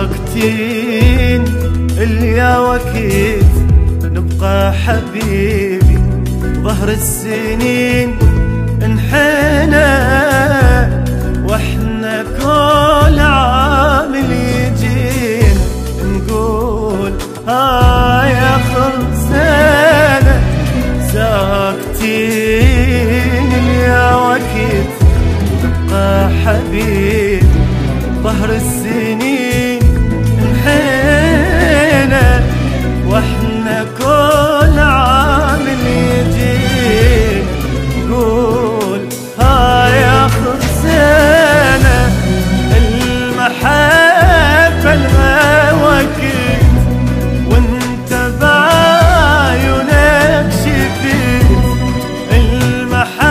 ساكتين اليا وكيت نبقى حبيبي ظهر السنين انحنى واحنا كل عام يجين نقول هاي اخر سنة ساكتين اليا وكيت نبقى حبيبي ظهر السنين انحنى واحنا كل عام يجين نقول هاي اخر سنة المحبة الغواكيت وانت بعيونك شفيت المحبة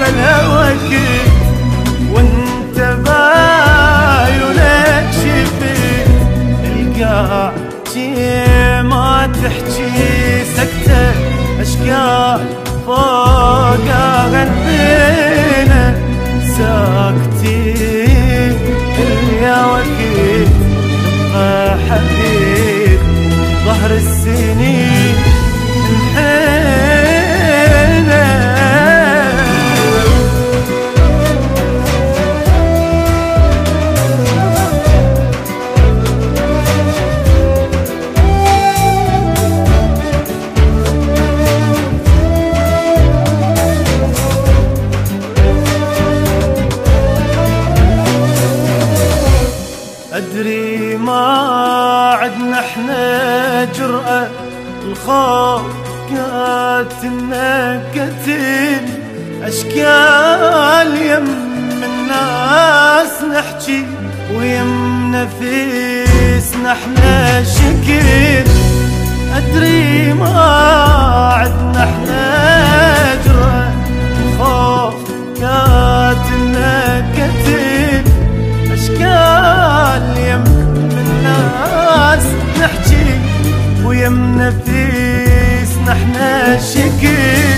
الغواكيت وانت بعيونك شفيت القاع ما تحكي سكتة أشكال فوق غنبينا ساكتين اليا وكيت نبقى حبيب ظهر السنين انحنى. أدري ما عدنا احنا جرأة الخوف قاتلنا قتل أشكال يم الناس نحكي ويم نفيسنا احنا شكل أدري ما عدنا احنا جرأة الخوف قاتلنا قتل أشكال يم الناس نحكي ويم نفيسنا احنا شكل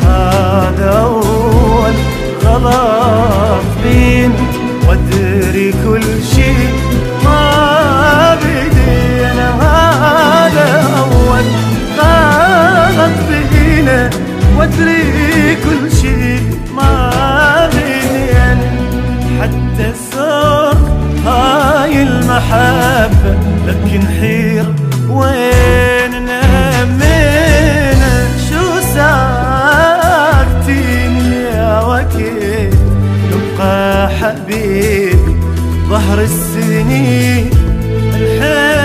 هذا أول غلط بينا وادري كل شي ما بدينا هذا أول غلط بينا وادري كل شي ما بدينا حتى السوق هاي المحبة لكن حير وين نمينا شو ساكتين يا وكيل نبقى حبيبي ظهر السنين الحين